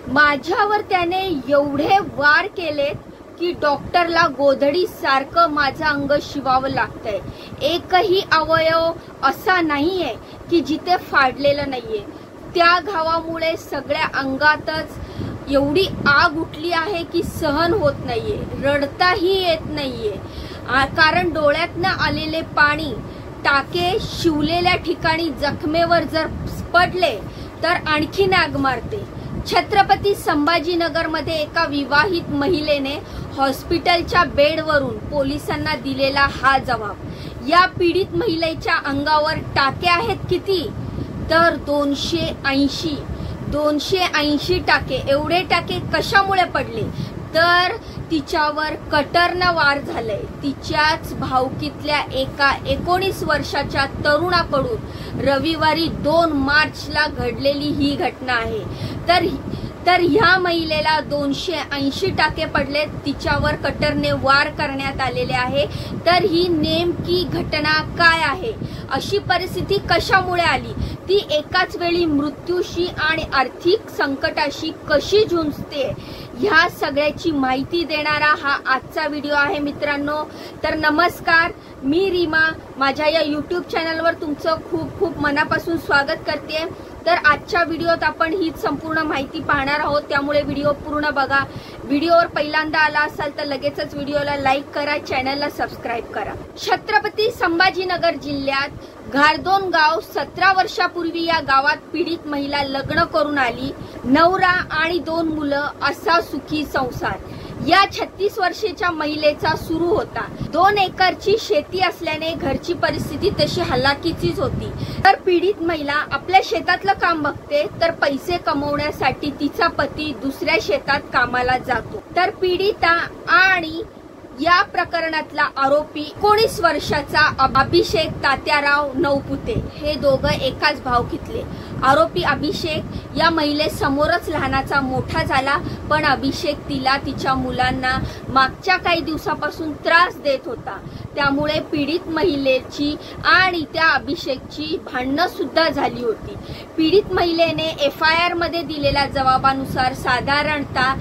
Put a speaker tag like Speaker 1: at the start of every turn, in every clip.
Speaker 1: माझ्यावर त्याने एवढे वार केलेत की डॉक्टरला गोधडी सारखं माझं अंग शिवावं लागतंय। एकही अवयव असा नाहीये की जिथे फाडलेलं नाहीये। त्या घावामुळे सगळ्या अंगातच एवढी आग उठली आहे की सहन होत नाहीये, रडताही येत नाहीये। कारण डोळ्यातनं आलेले पाणी टाके शिवलेल्या ठिकाणी जखमेवर जर पडले तर आणखीन आग मारते। छत्रपती संभाजीनगर मध्ये एका विवाहित महिलेने हॉस्पिटलच्या बेडवरून पोलिसांना दिलेला हा जबाब। या पीडित महिलेच्या अंगावर टाके आहेत किती तर 280 टाके। एवढे टाके कशामुळे पडले तर तिच्यावर कटरनं वार झालंय। तिच्याच भावकीतल्या एका 19 वर्षाच्या तरुणाकडून रविवारी 2 मार्चला घडलेली ही घटना आहे। तर ह्या महिलेला 280 टाके पडले, तिच्यावर कटरने वार करण्यात आलेले आहे। तर ही नेमकी घटना काय आहे, अशी परिस्थिती कशामुळे आली, ती एकाच वेळी मृत्यूशी आणि आर्थिक संकटाशी कशी झुंजते, ह्या सगळ्याची माहिती देणारा हा आजचा व्हिडिओ आहे मित्रांनो। तर नमस्कार, मी रीमा, माझ्या या यूट्यूब चॅनलवर तुमचं खूप खूप मनापासून स्वागत करते। तर आजच्या व्हिडिओत आपण ही संपूर्ण माहिती पाहणार आहोत, त्यामुळे व्हिडिओ पूर्ण बघा। व्हिडिओवर पहिल्यांदा आला असाल तर लगेचच व्हिडिओला लाईक करा, चॅनलला सबस्क्राइब करा। छत्रपती संभाजीनगर जिल्ह्यात घारदोन गाव 17 वर्षापूर्वी या गावात पीडित महिला लग्न करून आली। नवरा आणि 2 मुलं असा सुखी संसार या 36 वर्षाच्या महिलेचा सुरू होता। 2 एकरची शेती असल्याने घरची परिस्थिती तशी हलाखीचीच होती। तर पीडित महिला आपल्या शेतातलं काम बघते, तर पैसे कमवण्यासाठी तिचा पती दुसऱ्या शेतात कामाला जातो। तर पीडिता आणि या प्रकरणातला आरोपी 19 वर्षाचा अभिषेक तात्याराव नवपुते हे दोघं एकाच भावकीतले। आरोपी अभिषेक या महिलेसमोरच लहानाचा मोठा झाला, पण अभिषेक तिला तिच्या मुलांना मागच्या काही दिवसापासून त्रास देत होता। त्यामुळे पीडित महिलेची आणि त्या अभिषेकची भांडणं सुद्धा झाली होती। पीडित महिलेने FIR मध्ये दिलेल्या जबाबानुसार साधारणतः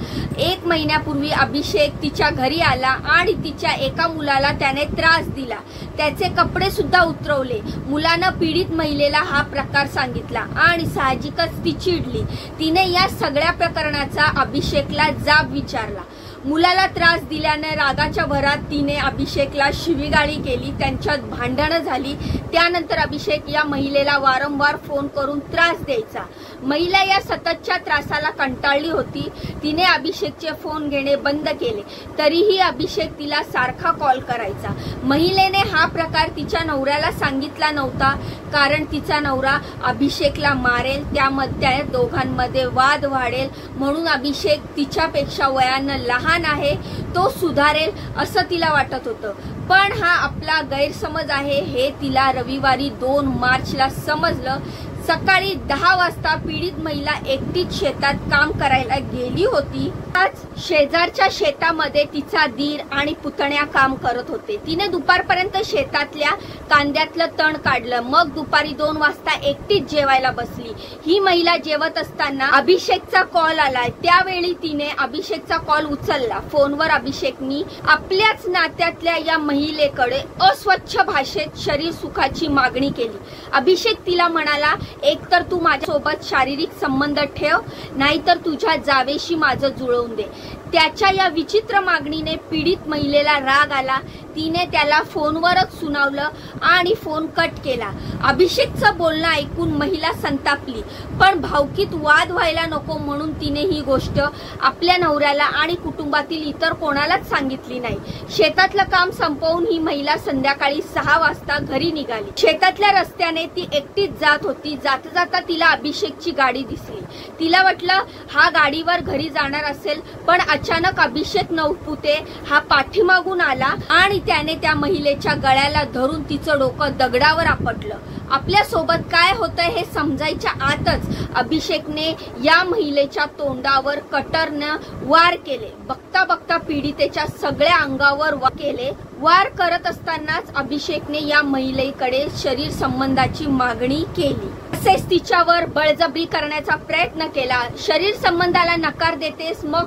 Speaker 1: 1 महिन्यापूर्वी अभिषेक तिच्या घरी आला आणि तिच्या एका मुलाला त्याने त्रास दिला, त्याचे कपडे सुद्धा उतरवले। मुलानं पीडित महिलेला हा प्रकार सांगितला आणि साहजिकच ती चिडली। तिने या सगळ्या प्रकरणाचा अभिषेकला जाब विचारला। मुलाला त्रास दिल्याने रागाच्या भरात तिने अभिषेकला शिवीगाळी केली, त्यांच्यात भांडणं झाली। त्यानंतर अभिषेक या महिलेला वारंवार फोन करून त्रास द्यायचा। महिला या सततच्या त्रासाला कंटाळली होती। तिने अभिषेकचे फोन घेणे बंद केले, तरीही अभिषेक तिला सारखा कॉल करायचा। महिलेने हा प्रकार तिच्या नवऱ्याला सांगितला नव्हता, कारण तिचा नवरा अभिषेकला मारेल, त्यामध्ये दोघांमध्ये वाद वाढेल, म्हणून अभिषेक तिच्यापेक्षा वयानं लहान आहे, तो सुधारेल असं तिला वाटत होतं। पण हा आपला गैरसमज आहे हे तिला रविवारी 2 मार्चला समजलं। सकाळी 10 वाजता पीडित महिला एकटीच शेतात काम करायला गेली होती। आज शेजारच्या शेतामध्ये तिचा दीर आणि पुतण्या काम करत होते। तिने दुपारपर्यंत शेतातल्या कांद्यातलं तण काढलं, मग दुपारी 2 वाजता एकटीच जेवायला बसली। ही महिला जेवत असताना अभिषेकचा कॉल आलाय, त्यावेळी तिने अभिषेकचा कॉल उचलला। फोनवर अभिषेकनी आपल्याच नात्यातल्या या महिलेकडे अस्वच्छ भाषेत शरीर सुखाची मागणी केली। अभिषेक तिला म्हणाला, एक तर तू माझ्यासोबत शारीरिक संबंध ठेव, नाहीतर तुझ्या जावेशी माझं जुळवून दे। त्याच्या या विचित्र मागणीने पीडित महिलेला राग आला। तिने त्याला फोनवरच सुनावलं आणि फोन कट केला। अभिषेकचं बोलणं ऐकून महिला संतापली, पण भावकीत वाद व्हायला नको म्हणून तिने ही गोष्ट आपल्या नवऱ्याला आणि कुटुंबातील इतर कोणालाच सांगितली नाही। शेतातलं काम संपवून ही महिला संध्याकाळी 6 वाजता घरी निघाली। शेतातल्या रस्त्याने ती एकटीच जात होती। जाता जाता तिला अभिषेकची गाडी दिसली। तिला वाटलं हा गाडीवर घरी जाणार असेल, पण अचानक अभिषेक नवपुते हा पाठीमागून आला आणि त्याने त्या महिलेच्या गळ्याला धरून तिचं डोकं दगडावर आपटलं। आपल्या सोबत काय होतंय हे समजायच्या आतच अभिषेकने या महिलेच्या तोंडावर कटरनं वार केले। बघता बघता पीडितेच्या सगळ्या अंगावर वार केले। वार करत असतानाच अभिषेकने या महिलेकडे शरीर संबंधाची मागणी केली। तसेच तिच्यावर बळजबरी करण्याचा प्रयत्न केला। शरीर संबंधाला नकार देतेस, मग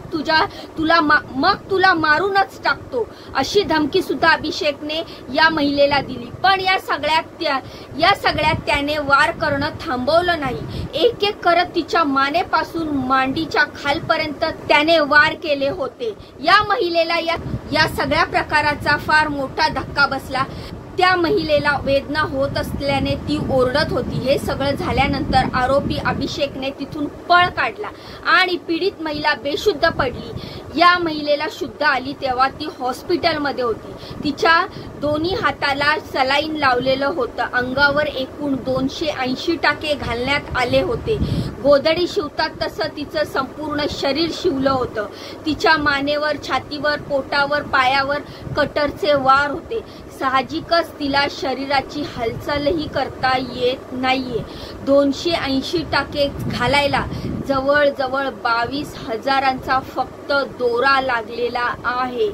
Speaker 1: तुला मारूनच टाकतो अशी धमकी सुद्धा अभिषेकने या महिलेला दिली। पण या सगळ्यात त्याने वार करणं थांबवलं नाही। एक एक करत तिच्या मानेपासून मांडीच्या खालपर्यंत त्याने वार केले होते। या महिलेला या सगळ्या प्रकाराचा फार मोठा धक्का बसला। त्या महिलेला वेदना होत असल्याने ती ओरडत होती। हे सगळं झाल्यानंतर आरोपी अभिषेकने तिथून पळ काढला आणि पीडित महिला बेशुद्ध पडली। या महिलेला शुद्ध आली तेव्हा ती हॉस्पिटलमध्ये होती। तिच्या दोन्ही हाताला सलाईन लावलेलं होतं। अंगावर एकूण 280 टाके घालण्यात आले होते। गोधडी शिवतात तसं तिचं संपूर्ण शरीर शिवलं होतं। तिच्या मानेवर, छातीवर, पोटावर, पायावर कटरचे वार होते। साहजिकच तिला शरीराची हालचालही करता येत नाहीये। 280 टाके घालायला जवळजवळ 22,000चा फक्त दोरा लागलेला आहे।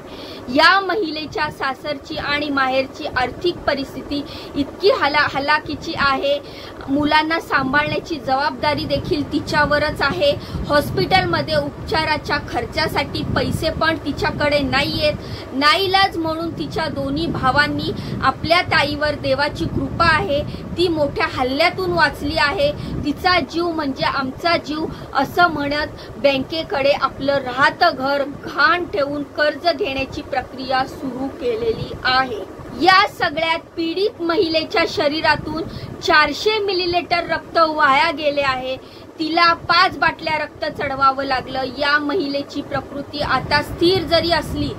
Speaker 1: या महिलेच्या सासरची आणि माहेरची आर्थिक परिस्थिती इतकी हलाखीची आहे। मुलांना सांभाळण्याची जबाबदारी देखील तिच्यावरच आहे। हॉस्पिटलमध्ये उपचाराच्या खर्चासाठी पैसे पण तिच्याकडे नाहीयेत। नाईलाज म्हणून तिच्या दोन्ही भावांनी आपल्या ताईवर देवाची कृपा आहे, ती मोठ्या हल्ल्यातून वाचली आहे। तिचा जीव म्हणजे आमचा जीव असं म्हणत बँकेकडे आपलं राहतं घर गहाण ठेवून कर्ज घेण्याची प्रक्रिया सुरू केलेली आहे। या सगळ्यात पीडित महिलेच्या शरीरातून 400 मिलीलीटर रक्त वाया गेले आहे। तिला 5 बाटल्या रक्त चढवावं लागलं। या महिलेची प्रकृती आता स्थिर जरी असली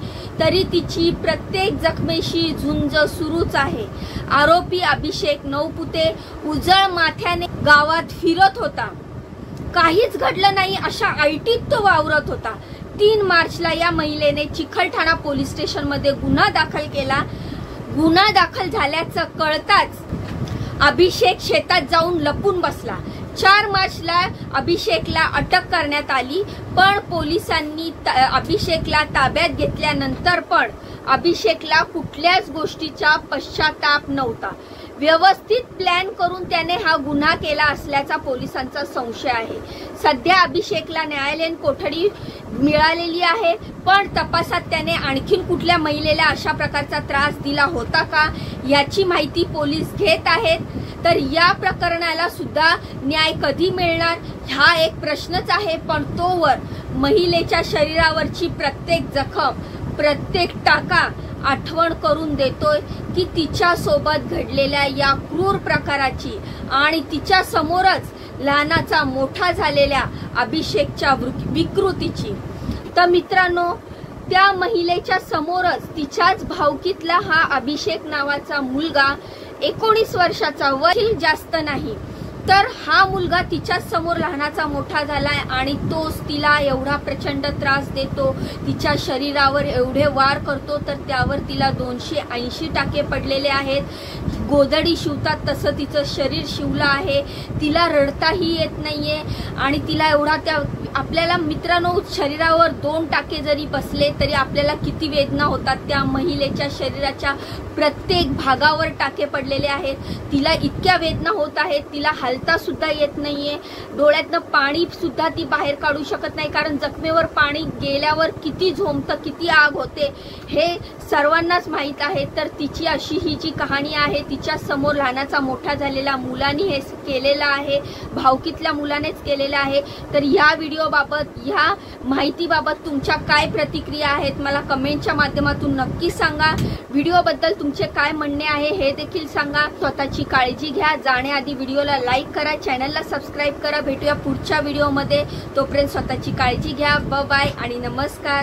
Speaker 1: तरी तिची प्रत्येक जखमेशी झुंज सुरूच आहे। आरोपी अभिषेक नवपुते उजळ माथ्याने गावात फिरत होता। काहीच घडलं नाही अशा ऐटीत तो वावरत होता। 3 मार्चला या महिलेने चिखलठाणा पोलीस स्टेशनमध्ये गुन्हा दाखल केला। गुन्हा दाखल झाल्याचं कळताच अभिषेक शेतात जाऊन लपून बसला। 4 मार्चला अभिषेकला अटक करण्यात आली, पण पोलिसांनी अभिषेकला ताब्यात घेतल्यानंतर पण अभिषेकला कुठल्याच गोष्टीचा पश्चाताप नव्हता। व्यवस्थित प्लॅन करून त्याने हा गुन्हा केला असल्याचा पोलिसांचा संशय आहे। सध्या अभिषेकला न्यायालयीन कोठडी मिळालेली आहे, पण तपासात त्याने आणखीन कुठल्या महिलेला अशा प्रकारचा त्रास दिला होता का याची माहिती पोलीस घेत आहेत। तर या प्रकरणाला सुद्धा न्याय कधी मिळणार हा एक प्रश्नच आहे। पण तोवर महिलेच्या शरीरावरची प्रत्येक जखम, प्रत्येक टाका आठवण करून देतोय की तिच्या सोबत घडलेल्या या क्रूर प्रकाराची आणि तिच्या समोरच लहानाचा मोठा झालेल्या अभिषेकच्या विकृतीची। तर मित्रांनो, त्या महिलेच्या समोरच तिच्याच भावकीतला हा अभिषेक नावाचा मुलगा 19 वर्षाचा, वय जास्त नाही, तर हा मुलगा तिच्या समोर लहानाचा मोठा झालाय आणि तोच तिला एवढा प्रचंड त्रास देतो, तिच्या शरीरावर एवढे वार करतो, तर त्यावर तिला 280 टाके पडलेले आहेत। गोधडी शिवतात तसं तिचं शरीर शिवलं आहे। तिला रडताही येत नाहीये आणि तिला एवढा आपल्याला मित्रांनो, शरीरावर 2 टाके जरी बसले तरी आपल्याला किती वेदना होतात। त्या महिलेच्या शरीराच्या प्रत्येक भागावर टाके पडलेले आहेत। तिला इतक्या वेदना होत आहेत, तिला हलता सुद्धा येत नाहीये। डोळ्यातनं पाणी सुद्धा ती बाहेर काढू शकत नाही, कारण जखमेवर पाणी गेल्यावर किती झोंबतं, किती आग होते हे सर्वांनाच माहीत आहे। तर तिची अशी ही जी कहाणी आहे, तिच्या समोर लहानाचा मोठा झालेला मुलाने हे केलेलं आहे, भावकीतल्या मुलानेच केलेलं आहे। तर या व्हिडिओबाबत, ह्या माहितीबाबत तुमच्या काय प्रतिक्रिया आहेत मला कमेंटच्या माध्यमातून नक्की सांगा। व्हिडिओबद्दल तुमचे काय म्हणणे आहे हे देखील सांगा। स्वतःची काळजी घ्या। जाण्याआधी व्हिडिओला लाईक करा, चॅनलला सबस्क्राईब करा। भेटूया पुढच्या व्हिडिओमध्ये, तोपर्यंत स्वतःची काळजी घ्या। बाय बाय आणि नमस्कार।